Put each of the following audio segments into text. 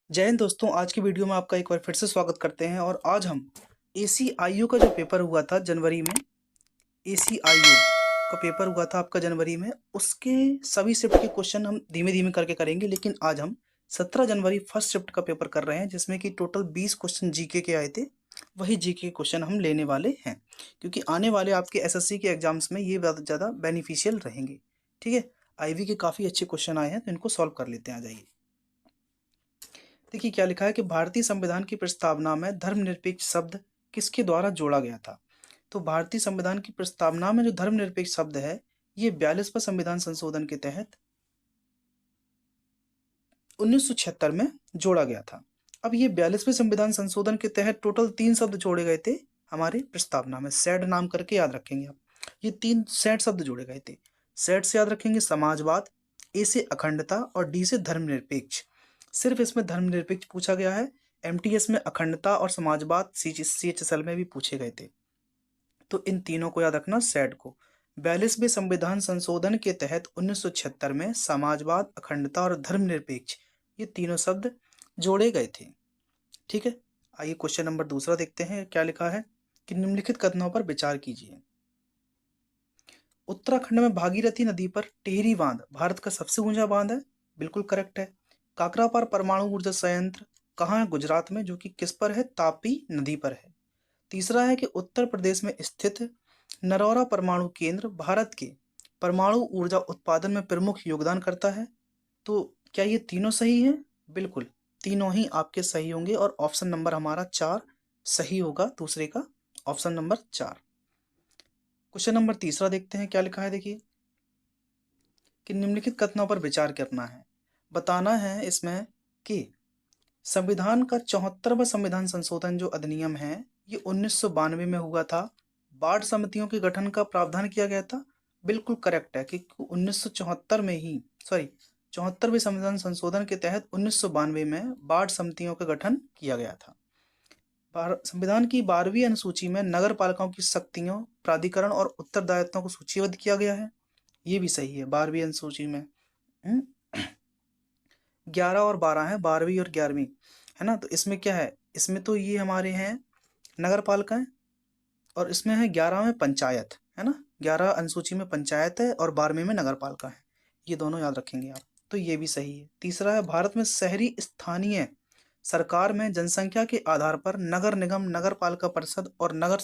जय हिंद दोस्तों। आज की वीडियो में आपका एक बार फिर से स्वागत करते हैं और आज हम ACIU का जो पेपर हुआ था जनवरी में, ACIU का पेपर हुआ था आपका जनवरी में, उसके सभी शिफ्ट के क्वेश्चन हम धीमे धीमे करके करेंगे। लेकिन आज हम 17 जनवरी फर्स्ट शिफ्ट का पेपर कर रहे हैं, जिसमें कि टोटल 20 क्वेश्चन जीके के आए थे। वही जीके के क्वेश्चन हम लेने वाले हैं, क्योंकि आने वाले आपके SSC के एग्जाम्स में ये ज़्यादा बेनिफिशियल रहेंगे। ठीक है, IB के काफ़ी अच्छे क्वेश्चन आए हैं, तो इनको सॉल्व कर लेते हैं। आ जाइए, देखिए क्या लिखा है कि भारतीय संविधान की प्रस्तावना में धर्मनिरपेक्ष शब्द किसके द्वारा जोड़ा गया था। तो भारतीय संविधान की प्रस्तावना में जो धर्मनिरपेक्ष शब्द है, ये 42वां संविधान संशोधन के तहत 1976 में जोड़ा गया था। अब ये 42वें संविधान संशोधन के तहत टोटल 3 शब्द जोड़े गए थे हमारे प्रस्तावना में। सेड नाम करके याद रखेंगे आप, ये 3 सेड शब्द जोड़े गए थे। सेड से याद रखेंगे समाजवाद, ए से अखंडता और डी से धर्मनिरपेक्ष। सिर्फ इसमें धर्मनिरपेक्ष पूछा गया है। MTS में अखंडता और समाजवाद CHSL में भी पूछे गए थे। तो इन तीनों को याद रखना, सेड को। 42वें संविधान संशोधन के तहत 1976 में समाजवाद, अखंडता और धर्मनिरपेक्ष, ये तीनों शब्द जोड़े गए थे। ठीक है, आइए क्वेश्चन नंबर दूसरा देखते हैं। क्या लिखा है कि निम्नलिखित कथनों पर विचार कीजिए। उत्तराखंड में भागीरथी नदी पर टिहरी बांध भारत का सबसे ऊंचा बांध है, बिल्कुल करेक्ट है। काकरापार परमाणु ऊर्जा संयंत्र कहाँ है? गुजरात में, जो कि किस पर है? तापी नदी पर है। तीसरा है कि उत्तर प्रदेश में स्थित नरौरा परमाणु केंद्र भारत के परमाणु ऊर्जा उत्पादन में प्रमुख योगदान करता है। तो क्या ये तीनों सही हैं? बिल्कुल, तीनों ही आपके सही होंगे और ऑप्शन नंबर हमारा 4 सही होगा, दूसरे का ऑप्शन नंबर 4। क्वेश्चन नंबर तीसरा देखते हैं। क्या लिखा है, देखिए कि निम्नलिखित कथनों पर विचार करना है। बताना है इसमें कि संविधान का 74वां संविधान संशोधन जो अधिनियम है, ये 1992 में हुआ था। वार्ड समितियों के गठन का प्रावधान किया गया था, बिल्कुल करेक्ट है कि 1974 में ही, सॉरी 74वें संविधान संशोधन के तहत 1992 में वार्ड समितियों का गठन किया गया था। संविधान की 12वीं अनुसूची में नगर पालिकाओं की शक्तियों, प्राधिकरण और उत्तरदायित्वों को सूचीबद्ध किया गया है, ये भी सही है। 12वीं अनुसूची में 11 और 12 है, 12वीं और 11वीं, है ना। तो इसमें क्या है? इसमें तो ये हमारे हैं नगर पालिकाएं, और इसमें है 11 में पंचायत, है ना। 11 अनुसूची में पंचायत है और 12वीं में नगर पालिका है, ये दोनों याद रखेंगे आप। तो ये भी सही है। तीसरा है भारत में शहरी स्थानीय सरकार में जनसंख्या के आधार पर नगर निगम, नगर पालिका परिषद और नगर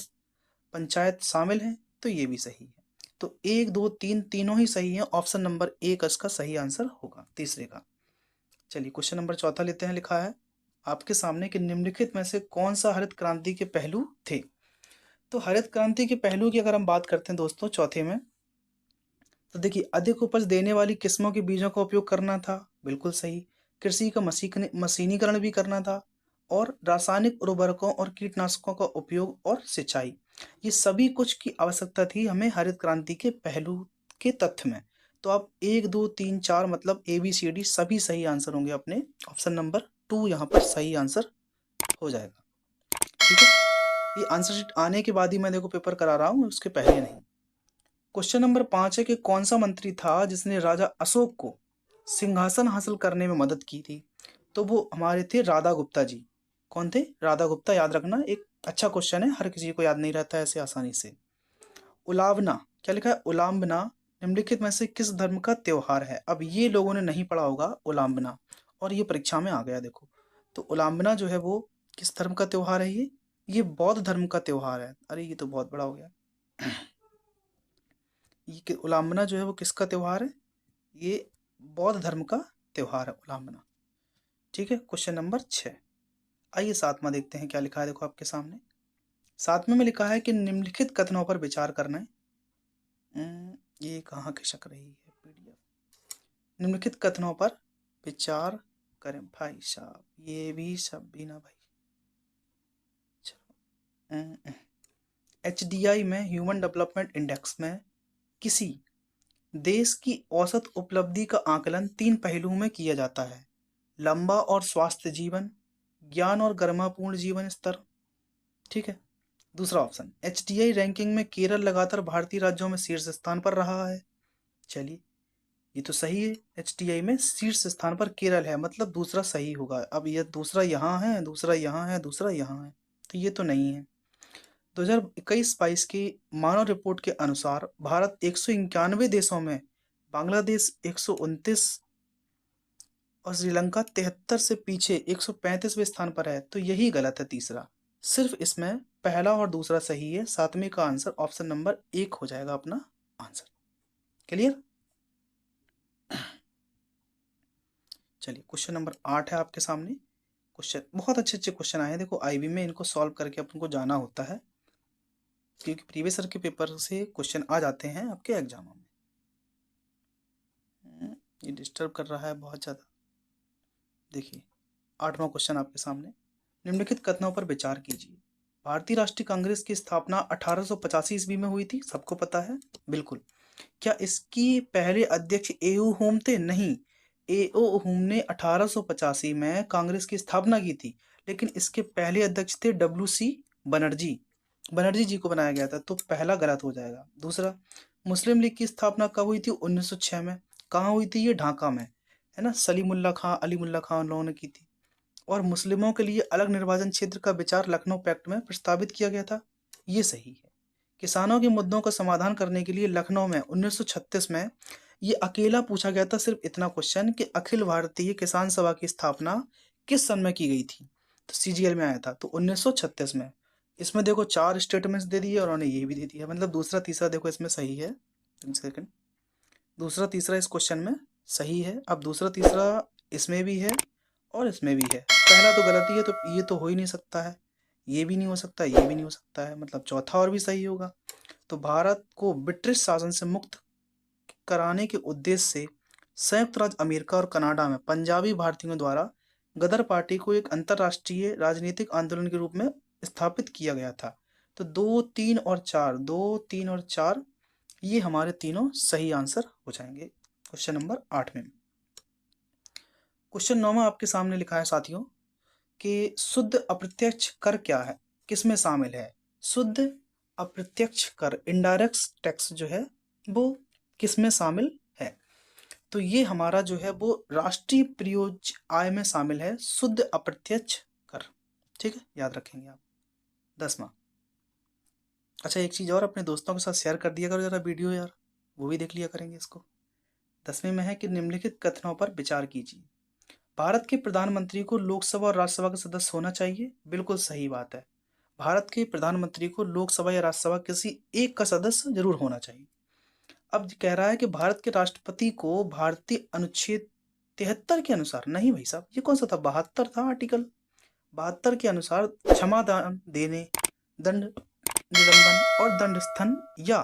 पंचायत शामिल हैं, तो ये भी सही है। तो 1 2 3 तीनों ही सही है। ऑप्शन नंबर 1 इसका सही आंसर होगा, तीसरे का। चलिए क्वेश्चन नंबर चौथा लेते हैं। लिखा है आपके सामने कि निम्नलिखित में से कौन सा हरित क्रांति के पहलू थे। तो हरित क्रांति के पहलू की अगर हम बात करते हैं दोस्तों चौथे में, तो देखिए अधिक उपज देने वाली किस्मों के बीजों का उपयोग करना था, बिल्कुल सही। कृषि का मशीनीकरण भी करना था, और रासायनिक उर्वरकों और कीटनाशकों का उपयोग और सिंचाई, ये सभी कुछ की आवश्यकता थी हमें हरित क्रांति के पहलू के तथ्य में। तो आप 1 2 3 4 मतलब ABCD सभी सही आंसर होंगे अपने। ऑप्शन नंबर 2 यहाँ पर सही आंसर हो जाएगा। ठीक है, ये आंसर शीट आने के बाद ही मैं देखो पेपर करा रहा हूँ, उसके पहले नहीं। क्वेश्चन नंबर 5 है कि कौन सा मंत्री था जिसने राजा अशोक को सिंहासन हासिल करने में मदद की थी। तो वो हमारे थे राधा गुप्ता जी। कौन थे? राधा गुप्ता, याद रखना, एक अच्छा क्वेश्चन है, हर किसी को याद नहीं रहता है ऐसे आसानी से। उलावना, क्या लिखा है? उलाम्बना निम्नलिखित में से किस धर्म का त्योहार है। अब ये लोगों ने नहीं पढ़ा होगा उलाम्बना, और ये परीक्षा में आ गया देखो। तो उलाम्बना जो है वो किस धर्म का त्योहार है? ये बौद्ध धर्म का त्योहार है। अरे ये तो बहुत बड़ा हो गया। ये उलाम्बना जो है वो किसका त्योहार है? ये बौद्ध धर्म का त्योहार है उलाम्बना। ठीक है, क्वेश्चन नंबर 6। आइए सातवां देखते हैं। क्या लिखा है, देखो आपके सामने। सातवें में लिखा है कि निम्नलिखित कथनों पर विचार करना है। ये कहाँ खिसक रही है PDF। निम्नलिखित कथनों पर विचार करें भाई साहब, ये भी सब भी ना भाई। चलो, HDI में, ह्यूमन डेवलपमेंट इंडेक्स में, किसी देश की औसत उपलब्धि का आकलन 3 पहलुओं में किया जाता है: लंबा और स्वास्थ्य जीवन, ज्ञान और गरिमापूर्ण जीवन स्तर। ठीक है, दूसरा ऑप्शन, HDI रैंकिंग में केरल लगातार भारतीय राज्यों में शीर्ष स्थान पर रहा है। चलिए, ये तो सही है। HDI में शीर्ष स्थान पर केरल है, मतलब दूसरा सही होगा। अब ये दूसरा यहाँ है, दूसरा यहाँ है, दूसरा यहाँ है, तो ये तो नहीं है। 2021-22 की मानव रिपोर्ट के अनुसार भारत 191 देशों में, बांग्लादेश 129 और श्रीलंका 73 से पीछे 135वें स्थान पर है, तो यही गलत है तीसरा। सिर्फ इसमें पहला और दूसरा सही है, सातवें का आंसर ऑप्शन नंबर 1 हो जाएगा अपना आंसर। क्लियर? चलिए क्वेश्चन नंबर 8 है आपके सामने। क्वेश्चन बहुत अच्छे अच्छे क्वेश्चन आए हैं, देखो IB में इनको सॉल्व करके अपन को जाना होता है, क्योंकि प्रीवियस ईयर के पेपर से क्वेश्चन आ जाते हैं आपके एग्जामों में। ये डिस्टर्ब कर रहा है बहुत ज़्यादा। देखिए 8वां क्वेश्चन आपके सामने, निम्नलिखित कथनों पर विचार कीजिए। भारतीय राष्ट्रीय कांग्रेस की स्थापना 1885 ईस्वी में हुई थी, सबको पता है बिल्कुल। क्या इसकी पहले अध्यक्ष A.O. होम थे? नहीं, A.O. होम ने 1885 में कांग्रेस की स्थापना की थी, लेकिन इसके पहले अध्यक्ष थे WC बनर्जी, बनर्जी जी को बनाया गया था, तो पहला गलत हो जाएगा। दूसरा, मुस्लिम लीग की स्थापना कब हुई थी? 1906 में। कहाँ हुई थी? ये ढाका में, है ना। सलीमुल्लाह खां, अलीमुल्लाह खां लोगों ने की थी। और मुस्लिमों के लिए अलग निर्वाचन क्षेत्र का विचार लखनऊ पैक्ट में प्रस्तावित किया गया था, ये सही है। किसानों के मुद्दों का समाधान करने के लिए लखनऊ में 1936 में ये अकेला पूछा गया था, सिर्फ इतना क्वेश्चन कि अखिल भारतीय किसान सभा की स्थापना किस सन में की गई थी, तो CGL में आया था, तो 1936 में। इसमें देखो 4 स्टेटमेंट्स दे दिए और उन्होंने ये भी दे दिया, मतलब दूसरा तीसरा देखो इसमें सही है। सेकंड, दूसरा तीसरा इस क्वेश्चन में सही है। अब दूसरा तीसरा इसमें भी है और इसमें भी है, पहला तो गलती है, तो ये तो हो ही नहीं सकता है, ये भी नहीं हो सकता, ये भी नहीं हो सकता है, मतलब चौथा और भी सही होगा। तो भारत को ब्रिटिश शासन से मुक्त कराने के उद्देश्य से संयुक्त राज्य अमेरिका और कनाडा में पंजाबी भारतीयों द्वारा गदर पार्टी को एक अंतर्राष्ट्रीय राजनीतिक आंदोलन के रूप में स्थापित किया गया था। तो 2, 3 और 4, 2, 3 और 4 ये हमारे तीनों सही आंसर हो जाएंगे क्वेश्चन नंबर 8 में। क्वेश्चन 9 आपके सामने लिखा है साथियों कि शुद्ध अप्रत्यक्ष कर क्या है, किसमें शामिल है? शुद्ध अप्रत्यक्ष कर, इनडायरेक्ट टैक्स जो है वो किसमें शामिल है? तो ये हमारा जो है वो राष्ट्रीय प्रयोज्य आय में शामिल है, शुद्ध अप्रत्यक्ष कर। ठीक है, याद रखेंगे आप। 10वां, अच्छा एक चीज और, अपने दोस्तों के साथ शेयर कर दिया करो जरा वीडियो यार, वो भी देख लिया करेंगे इसको। 10वें में है कि निम्नलिखित कथनों पर विचार कीजिए। भारत के प्रधानमंत्री को लोकसभा और राज्यसभा का सदस्य होना चाहिए, बिल्कुल सही बात है। भारत के प्रधानमंत्री को लोकसभा या राज्यसभा किसी एक का सदस्य जरूर होना चाहिए। अब कह रहा है कि भारत के राष्ट्रपति को भारतीय अनुच्छेद 73 के अनुसार, नहीं भाई साहब, ये कौन सा था? 72 था, आर्टिकल 72 के अनुसार क्षमा दान देने, दंड निलंबन और दंड स्थन या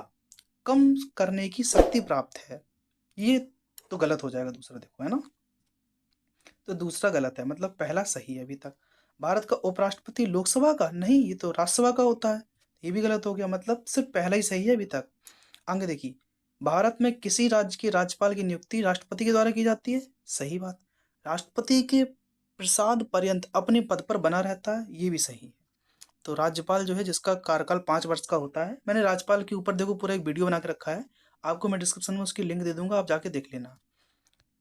कम करने की शक्ति प्राप्त है। ये तो गलत हो जाएगा दूसरा, देखो है ना, तो दूसरा गलत है, मतलब पहला सही है अभी तक। भारत का उपराष्ट्रपति लोकसभा का नहीं, ये तो राज्यसभा का होता है, ये भी गलत हो गया, मतलब सिर्फ पहला ही सही है अभी तक। आगे देखिए, भारत में किसी राज्य के राज्यपाल की नियुक्ति राष्ट्रपति के द्वारा की जाती है, सही बात। राष्ट्रपति के प्रसाद पर्यंत अपने पद पर बना रहता है, ये भी सही है। तो राज्यपाल जो है जिसका कार्यकाल 5 वर्ष का होता है, मैंने राज्यपाल के ऊपर देखो पूरा एक वीडियो बना के रखा है, आपको मैं डिस्क्रिप्शन में उसकी लिंक दे दूंगा, आप जाके देख लेना।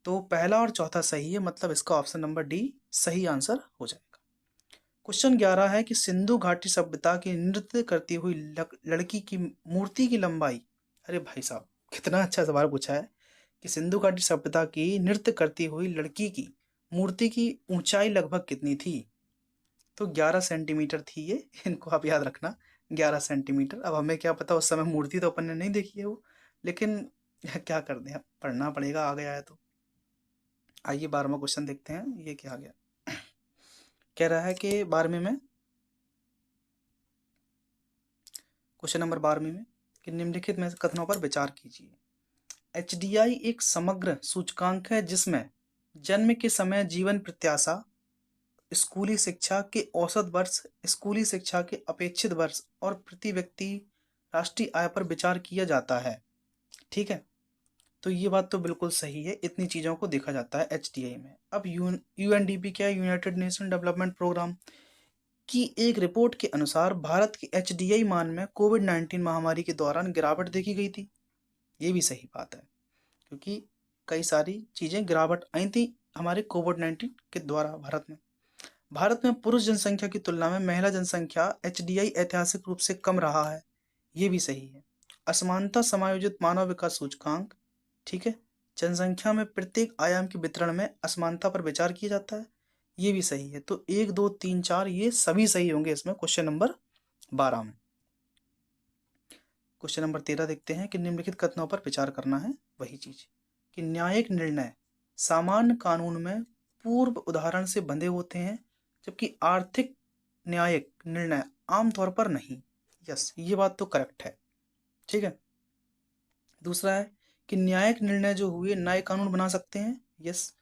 तो पहला और चौथा सही है, मतलब इसका ऑप्शन नंबर डी सही आंसर हो जाएगा। क्वेश्चन 11 है कि सिंधु घाटी सभ्यता की नृत्य करती हुई लड़की की मूर्ति की लंबाई, अरे भाई साहब कितना अच्छा सवाल पूछा है कि सिंधु घाटी सभ्यता की नृत्य करती हुई लड़की की मूर्ति की ऊंचाई लगभग कितनी थी? तो 11 सेंटीमीटर थी ये, इनको आप याद रखना, 11 सेंटीमीटर। अब हमें क्या पता, उस समय मूर्ति तो अपन ने नहीं देखी है वो, लेकिन क्या कर दें, पढ़ना पड़ेगा, आ गया है तो। आइए 12वां क्वेश्चन देखते हैं, ये क्या आ गया। कह रहा है कि 12वें में, क्वेश्चन नंबर 12वें में कि निम्नलिखित में कथनों पर विचार कीजिए। HDI एक समग्र सूचकांक है जिसमें जन्म के समय जीवन प्रत्याशा, स्कूली शिक्षा के औसत वर्ष, स्कूली शिक्षा के अपेक्षित वर्ष और प्रति व्यक्ति राष्ट्रीय आय पर विचार किया जाता है। ठीक है, तो ये बात तो बिल्कुल सही है, इतनी चीज़ों को देखा जाता है HDI में। अब UNDP क्या है, यूनाइटेड नेशन डेवलपमेंट प्रोग्राम की एक रिपोर्ट के अनुसार भारत के HDI मान में कोविड-19 महामारी के दौरान गिरावट देखी गई थी, ये भी सही बात है, क्योंकि कई सारी चीजें गिरावट आई थी हमारे कोविड-19 के द्वारा भारत में पुरुष जनसंख्या की तुलना में महिला जनसंख्या एचडीआई ऐतिहासिक रूप से कम रहा है, ये भी सही है। असमानता समायोजित मानव विकास सूचकांक, ठीक है, जनसंख्या में प्रत्येक आयाम के वितरण में असमानता पर विचार किया जाता है, ये भी सही है। तो 1 2 3 4 ये सभी सही होंगे इसमें क्वेश्चन नंबर 12 में। क्वेश्चन नंबर 13 देखते हैं कि निम्नलिखित कथनों पर विचार करना है, वही चीज कि न्यायिक निर्णय सामान्य कानून में पूर्व उदाहरण से बंधे होते हैं, जबकि आर्थिक न्यायिक निर्णय आमतौर पर नहीं। यस, ये बात तो करेक्ट है, ठीक है। दूसरा है कि न्यायिक निर्णय जो हुए नए कानून बना सकते हैं, यस,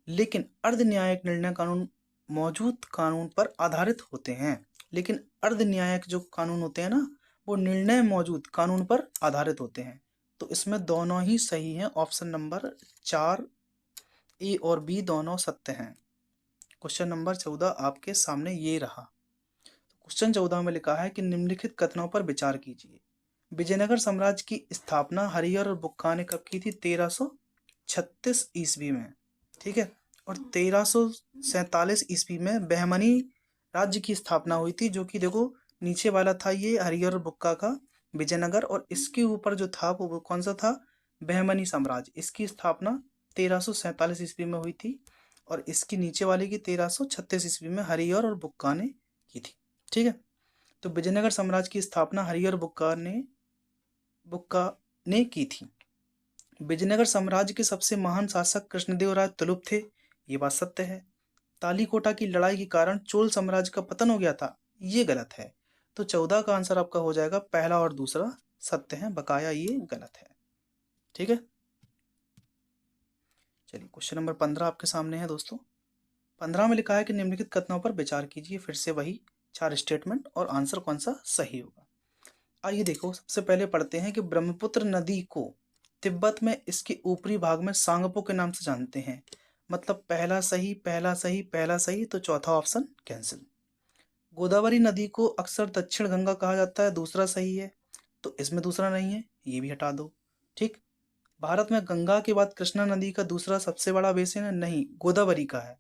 लेकिन अर्ध न्यायिक निर्णय कानून मौजूद कानून पर आधारित होते हैं। लेकिन अर्ध न्यायिक जो कानून होते हैं ना, वो निर्णय मौजूद कानून पर आधारित होते हैं। तो इसमें दोनों ही सही हैं। ऑप्शन नंबर 4 ए और बी दोनों सत्य हैं। क्वेश्चन नंबर 14 आपके सामने ये रहा। क्वेश्चन 14 में लिखा है कि निम्नलिखित कथनों पर विचार कीजिए। विजयनगर साम्राज्य की स्थापना हरिहर और बुक्का ने कब की थी? 1336 ईस्वी में, ठीक है। और 1347 ईस्वी में बहमनी राज्य की स्थापना हुई थी, जो कि देखो नीचे वाला था ये हरिहर और बुक्का का विजयनगर, और इसके ऊपर जो था वो कौन सा था? बहमनी साम्राज्य। इसकी स्थापना 1347 ईस्वी में हुई थी और इसकी नीचे वाले की 1336 ईस्वी में हरिहर और बुक्का ने की थी, ठीक है। तो विजयनगर साम्राज्य की स्थापना हरिहर बुक्का ने की थी। विजयनगर साम्राज्य के सबसे महान शासक कृष्णदेवराय तुलुप थे, ये बात सत्य है। तालीकोटा की लड़ाई के कारण चोल साम्राज्य का पतन हो गया था, ये गलत है। तो 14 का आंसर आपका हो जाएगा पहला और दूसरा सत्य है, बकाया ये गलत है, ठीक है। चलिए क्वेश्चन नंबर 15 आपके सामने है दोस्तों। 15 में लिखा है कि निम्नलिखित कथनों पर विचार कीजिए। फिर से वही 4 स्टेटमेंट और आंसर कौन सा सही होगा। आइए देखो, सबसे पहले पढ़ते हैं कि ब्रह्मपुत्र नदी को तिब्बत में इसके ऊपरी भाग में सांगपो के नाम से जानते हैं। मतलब पहला सही, पहला सही, पहला सही, तो चौथा ऑप्शन कैंसिल। गोदावरी नदी को अक्सर दक्षिण गंगा कहा जाता है, दूसरा सही है, तो इसमें दूसरा नहीं है, ये भी हटा दो, ठीक। भारत में गंगा के बाद कृष्णा नदी का दूसरा सबसे बड़ा बेसिन है, नहीं, गोदावरी का है।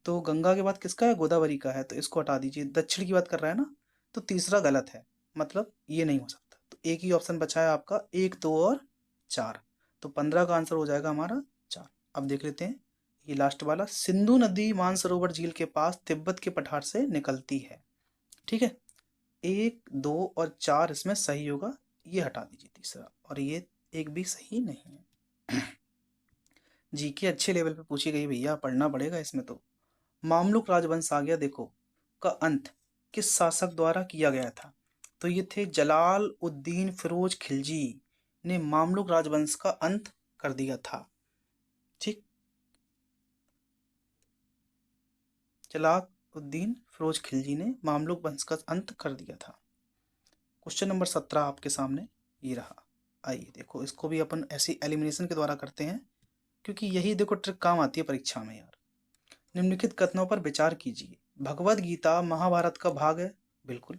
तो गंगा के बाद किसका है? गोदावरी का है, तो इसको हटा दीजिए। दक्षिण की बात कर रहा है ना, तो तीसरा गलत है, मतलब ये नहीं हो सकता। तो एक ही ऑप्शन बचा है आपका, 1 2 और 4। तो 15 का आंसर हो जाएगा हमारा 4। अब देख लेते हैं ये लास्ट वाला। सिंधु नदी मानसरोवर झील के पास तिब्बत के पठार से निकलती है, ठीक है। 1 2 और 4 इसमें सही होगा, ये हटा दीजिए तीसरा, और ये एक भी सही नहीं है। जी के अच्छे लेवल पे पूछी गई भैया, पढ़ना पड़ेगा इसमें। तो मामलुक राजवंश आ गया, देखो का अंत किस शासक द्वारा किया गया था? तो ये थे जलाल उद्दीन फिरोज खिलजी ने मामलुक राजवंश का अंत कर दिया था, ठीक। जलाल उद्दीन फिरोज खिलजी ने मामलुक वंश का अंत कर दिया था। क्वेश्चन नंबर 17 आपके सामने ये रहा। आइए देखो, इसको भी अपन ऐसी एलिमिनेशन के द्वारा करते हैं, क्योंकि यही देखो ट्रिक काम आती है परीक्षा में यार। निम्नलिखित कथनों पर विचार कीजिए। भगवद गीता महाभारत का भाग है, बिल्कुल।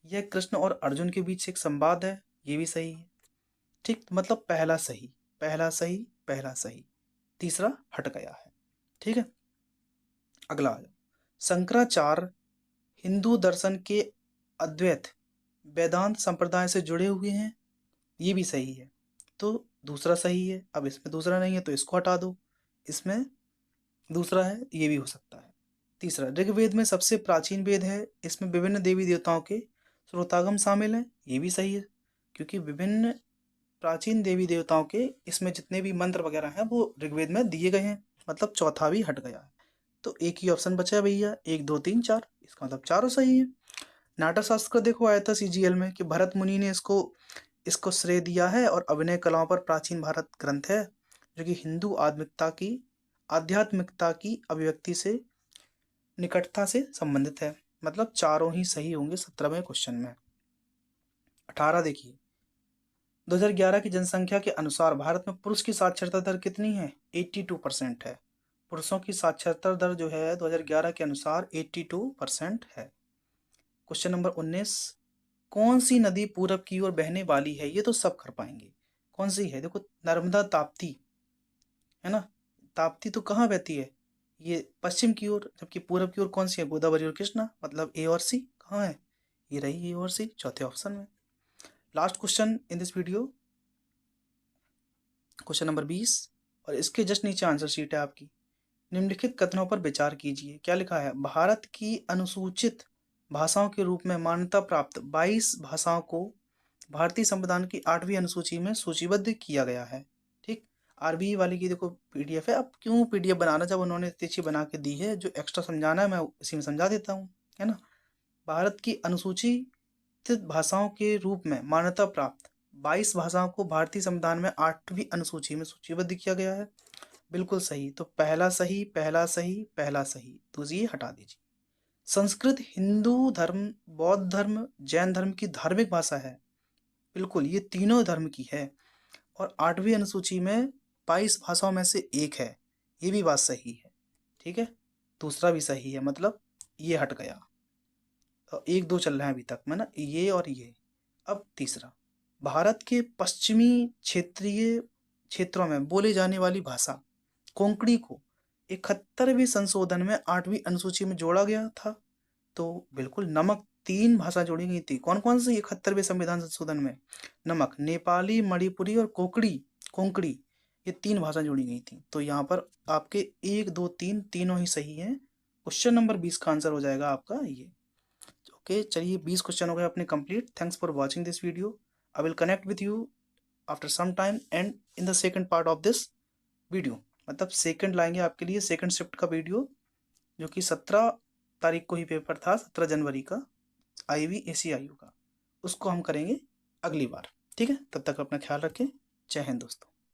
यह कृष्ण और अर्जुन के बीच एक संवाद है, ये भी सही है, ठीक। मतलब पहला सही, पहला सही, पहला सही, तीसरा हट गया है, ठीक है। अगला आ जाओ। शंकराचार्य हिंदू दर्शन के अद्वैत वेदांत संप्रदाय से जुड़े हुए हैं, ये भी सही है, तो दूसरा सही है। अब इसमें दूसरा नहीं है तो इसको हटा दो, इसमें दूसरा है, ये भी हो सकता है। तीसरा, ऋग्वेद में सबसे प्राचीन वेद है, इसमें विभिन्न देवी देवताओं के स्रोतागम शामिल है, ये भी सही है, क्योंकि विभिन्न प्राचीन देवी देवताओं के इसमें जितने भी मंत्र वगैरह हैं वो ऋग्वेद में दिए गए हैं, मतलब चौथा भी हट गया है। तो एक ही ऑप्शन बचा है भैया, 1 2 3 4, इसका मतलब चारों सही है। नाटक शास्त्र का देखो आया था सीजीएल में कि भरत मुनि ने इसको श्रेय दिया है, और अभिनय कलाओं पर प्राचीन भारत ग्रंथ है, जो कि हिंदू आध्यात्मिकता की अभिव्यक्ति से निकटता से संबंधित है। मतलब चारों ही सही होंगे 17वें क्वेश्चन में। 18 देखिए, 2011 की जनसंख्या के अनुसार भारत में पुरुष की साक्षरता दर कितनी है? 82% है। पुरुषों की साक्षरता दर जो है 2011 के अनुसार 82% है। क्वेश्चन नंबर 19, कौन सी नदी पूरब की ओर बहने वाली है? ये तो सब कर पाएंगे। कौन सी है? देखो, नर्मदा ताप्ती, है ना। ताप्ती तो कहाँ बहती है, ये पश्चिम की ओर, जबकि पूरब की ओर कौन सी है, गोदावरी और कृष्णा, मतलब ए और सी कहाँ है, ये रही ए और सी चौथे ऑप्शन में। Last question in this video, question number 20, और इसके जस्ट नीचे आंसर शीट है आपकी। निम्नलिखित कथनों पर विचार कीजिए। क्या लिखा है, भारत की अनुसूचित भाषाओं के रूप में मान्यता प्राप्त 22 भाषाओं को भारतीय संविधान की 8वीं अनुसूची में सूचीबद्ध किया गया है। ठीक, आरबी वाली की देखो पीडीएफ है। अब क्यों पीडीएफ बनाना, जब उन्होंने इतनी अच्छी बना के दी है, जो एक्स्ट्रा समझाना है मैं इसी में समझा देता हूँ, है ना। भारत की अनुसूचित भाषाओं के रूप में मान्यता प्राप्त 22 भाषाओं को भारतीय संविधान में 8वीं अनुसूची में सूचीबद्ध किया गया है। बिल्कुल सही, तो पहला सही, पहला सही, पहला सही, तो ये हटा दीजिए। संस्कृत हिंदू धर्म, बौद्ध धर्म, जैन धर्म की धार्मिक भाषा है। बिल्कुल, ये तीनों धर्म की है, और 8वीं अनुसूची में 22 भाषाओं में से एक है, ये भी बात सही है। ठीक है, दूसरा भी सही है, मतलब ये हट गया। तो 1-2 चल रहे हैं अभी तक में ना, ये और ये। अब तीसरा, भारत के पश्चिमी क्षेत्रीय क्षेत्रों में बोली जाने वाली भाषा कोंकणी को 71वें संशोधन में 8वीं अनुसूची में जोड़ा गया था। तो बिल्कुल, नमक 3 भाषा जोड़ी गई थी। कौन कौन सी 71वें संविधान संशोधन में, नमक, नेपाली, मणिपुरी और कोंकणी, कोंकणी, ये 3 भाषा जोड़ी गई थी। तो यहाँ पर आपके 1, 2, 3 तीनों ही सही हैं। क्वेश्चन नंबर 20 का आंसर हो जाएगा आपका ये। ओके, चलिए 20 क्वेश्चन हो गए अपने complete. Thanks for watching this video. I will connect with you after some time and in the second part of this video, मतलब सेकंड लाएंगे आपके लिए, सेकंड शिफ्ट का वीडियो, जो कि 17 तारीख को ही पेपर था, 17 जनवरी का, IVACIU का, उसको हम करेंगे अगली बार। ठीक है, तब तक अपना ख्याल रखें। जय हिंद दोस्तों।